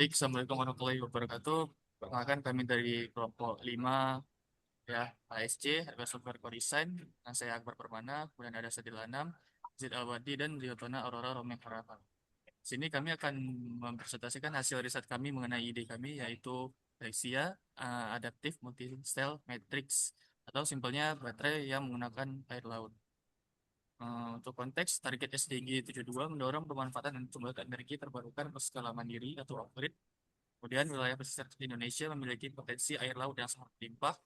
Assalamualaikum warahmatullahi wabarakatuh. Perkenalkan kami dari kelompok 5 ya, ASC, Harga Software Core Design. Nah, saya Akbar Permana, kemudian ada Sadil Anam, Zid Alwadi, dan Liotona Aurora Romeo Harapan. Sini kami akan mempresentasikan hasil riset kami mengenai ide kami, yaitu Lexia Adaptive Multi-Cell Matrix, atau simpelnya baterai yang menggunakan air laut. Untuk konteks, target SDG 72 mendorong pemanfaatan dan pembangkit energi terbarukan berskala mandiri atau off-grid. Kemudian wilayah pesisir Indonesia memiliki potensi air laut yang sangat limpah.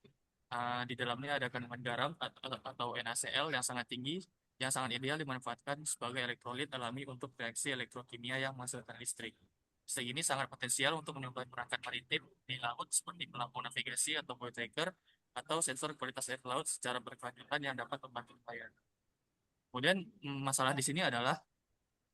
Di dalamnya ada kandungan garam atau NaCl yang sangat tinggi, yang sangat ideal dimanfaatkan sebagai elektrolit alami untuk reaksi elektrokimia yang menghasilkan listrik. Listrik ini sangat potensial untuk menyuplai perangkat maritim di laut seperti pelampung navigasi atau buoy tracker atau sensor kualitas air laut secara berkelanjutan yang dapat membantu pelayanan. Kemudian masalah di sini adalah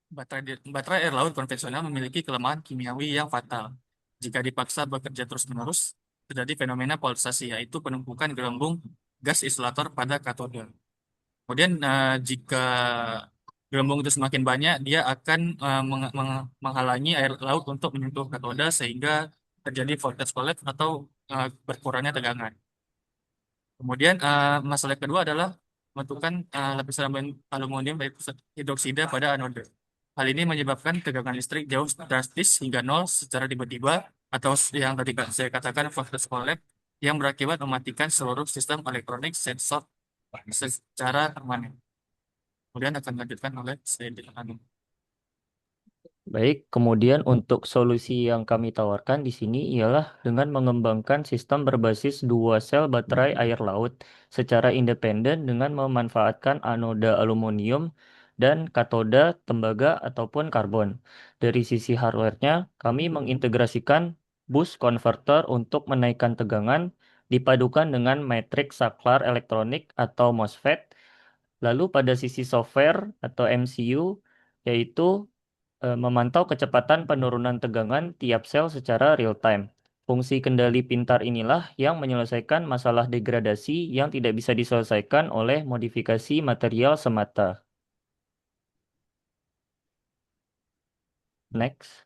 baterai air laut konvensional memiliki kelemahan kimiawi yang fatal. Jika dipaksa bekerja terus-menerus, terjadi fenomena polarisasi, yaitu penumpukan gelembung gas isolator pada katode. Kemudian jika gelembung itu semakin banyak, dia akan menghalangi air laut untuk menyentuh katoda sehingga terjadi voltage collapse atau berkurangnya tegangan. Kemudian masalah kedua adalah pembentukan lapisan aluminium hidroksida pada anode. Hal ini menyebabkan tegangan listrik jauh drastis hingga nol secara tiba-tiba atau yang tadi saya katakan voltage collapse yang berakibat mematikan seluruh sistem elektronik sensor secara permanen. Kemudian akan dilanjutkan oleh Sayyidina Anum. Baik, kemudian untuk solusi yang kami tawarkan di sini ialah dengan mengembangkan sistem berbasis dua sel baterai air laut secara independen dengan memanfaatkan anoda aluminium dan katoda tembaga ataupun karbon. Dari sisi hardware-nya, kami mengintegrasikan boost converter untuk menaikkan tegangan dipadukan dengan matriks saklar elektronik atau MOSFET. Lalu pada sisi software atau MCU, yaitu memantau kecepatan penurunan tegangan tiap sel secara real time. Fungsi kendali pintar inilah yang menyelesaikan masalah degradasi yang tidak bisa diselesaikan oleh modifikasi material semata. Next.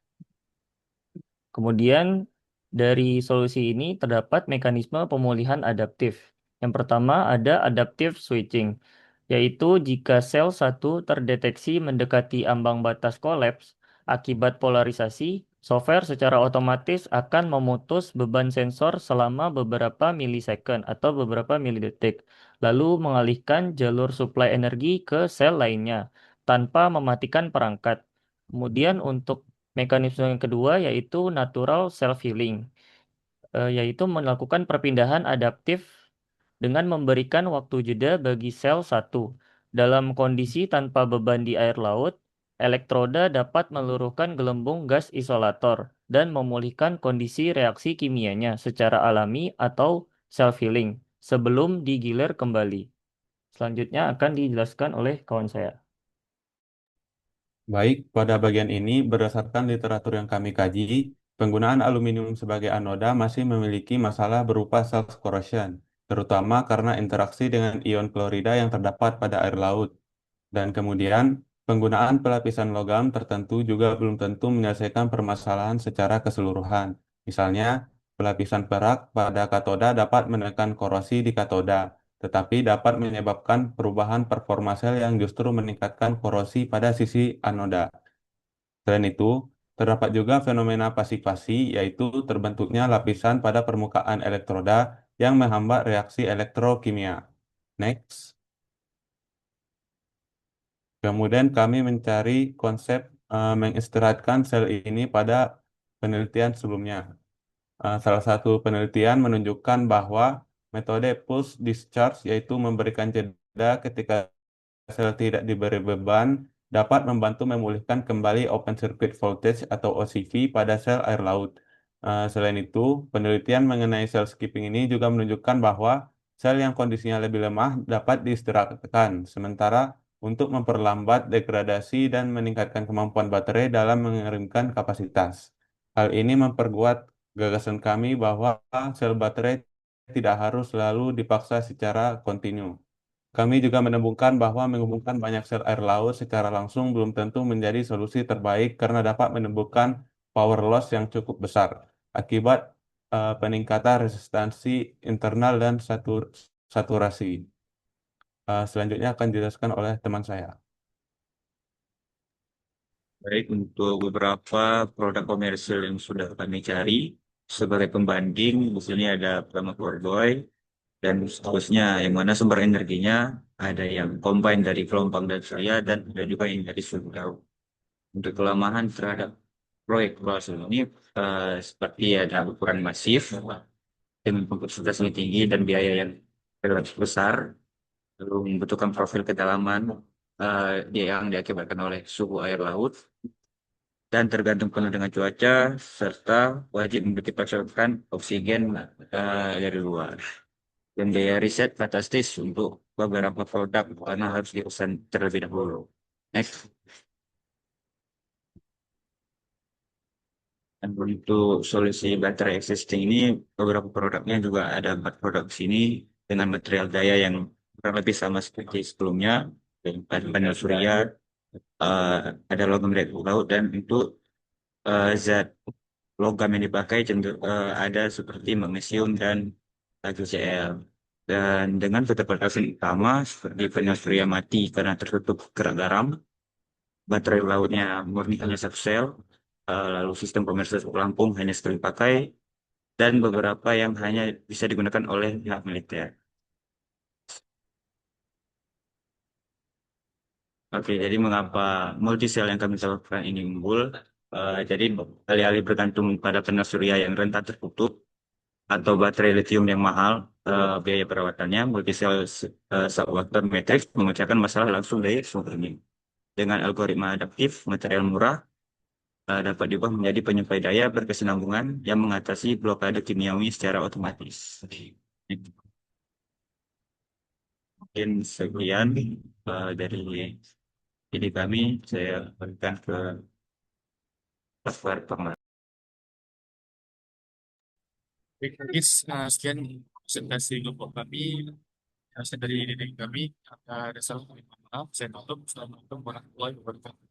Kemudian dari solusi ini terdapat mekanisme pemulihan adaptif. Yang pertama ada adaptive switching, yaitu jika sel satu terdeteksi mendekati ambang batas kolaps akibat polarisasi, software secara otomatis akan memutus beban sensor selama beberapa milisecond atau beberapa milidetik, lalu mengalihkan jalur suplai energi ke sel lainnya tanpa mematikan perangkat. Kemudian untuk mekanisme yang kedua yaitu natural self-healing, yaitu melakukan perpindahan adaptif dengan memberikan waktu jeda bagi sel satu. Dalam kondisi tanpa beban di air laut, elektroda dapat meluruhkan gelembung gas isolator dan memulihkan kondisi reaksi kimianya secara alami atau self-healing sebelum digilir kembali. Selanjutnya akan dijelaskan oleh kawan saya. Baik, pada bagian ini berdasarkan literatur yang kami kaji, penggunaan aluminium sebagai anoda masih memiliki masalah berupa self corrosion, terutama karena interaksi dengan ion klorida yang terdapat pada air laut. Dan kemudian, penggunaan pelapisan logam tertentu juga belum tentu menyelesaikan permasalahan secara keseluruhan. Misalnya, pelapisan perak pada katoda dapat menekan korosi di katoda, tetapi dapat menyebabkan perubahan performa sel yang justru meningkatkan korosi pada sisi anoda. Selain itu, terdapat juga fenomena pasivasi, yaitu terbentuknya lapisan pada permukaan elektroda yang menghambat reaksi elektrokimia. Next. Kemudian kami mencari konsep mengistirahatkan sel ini pada penelitian sebelumnya. Salah satu penelitian menunjukkan bahwa metode pulse discharge, yaitu memberikan jeda ketika sel tidak diberi beban, dapat membantu memulihkan kembali open circuit voltage atau OCV pada sel air laut. Selain itu, penelitian mengenai sel skipping ini juga menunjukkan bahwa sel yang kondisinya lebih lemah dapat diistirahatkan, sementara untuk memperlambat degradasi dan meningkatkan kemampuan baterai dalam mengirimkan kapasitas. Hal ini memperkuat gagasan kami bahwa sel baterai tidak harus selalu dipaksa secara kontinu. Kami juga menemukan bahwa menghubungkan banyak sel air laut secara langsung belum tentu menjadi solusi terbaik karena dapat menimbulkan power loss yang cukup besar akibat peningkatan resistansi internal dan saturasi. Selanjutnya akan dijelaskan oleh teman saya. Baik, untuk beberapa produk komersil yang sudah kami cari sebagai pembanding, di sini ada pertama Boy dan seterusnya, yang mana sumber energinya ada yang combine dari gelombang dan surya dan ada juga yang dari surya. Untuk kelemahan terhadap proyek Bawaslu ini seperti ada ukuran masif dengan kompleksitas yang tinggi dan biaya yang relatif besar, lalu membutuhkan profil kedalaman yang diakibatkan oleh suhu air laut dan tergantung penuh dengan cuaca serta wajib memiliki pasokan oksigen dari luar. Dan biaya riset fantastis untuk beberapa produk karena harus dipesan terlebih dahulu. Next. Dan untuk solusi baterai existing ini, beberapa produknya juga ada 4 produk di sini dengan material daya yang kurang lebih sama seperti sebelumnya, dan panel surya, eh, ada logam dari laut, dan untuk zat logam yang dipakai ada seperti magnesium dan HCl. Dan dengan keterbatasan utama seperti panel surya mati karena tertutup kerak garam, baterai lautnya murni hanya satu sel, lalu sistem komersial pelampung hanya sekali pakai, dan beberapa yang hanya bisa digunakan oleh pihak militer. Oke, jadi mengapa multisel yang kami lakukan ini unggul? Jadi alih-alih bergantung pada panel surya yang rentan tertutup atau baterai lithium yang mahal, biaya perawatannya, multisel subwater matrix memecahkan masalah langsung dari sumbernya. Dengan algoritma adaptif, material murah dapat diubah menjadi penyuplai daya berkesinambungan yang mengatasi blokade kimiawi secara otomatis. Mungkin sekian dari ini kami, saya berikan ke Pak Pengarang. Baik, guys, sekian presentasi kelompok kami. Hasil dari diri kami, ada salah kami mohon maaf. Saya tutup. Assalamualaikum warahmatullahi wabarakatuh.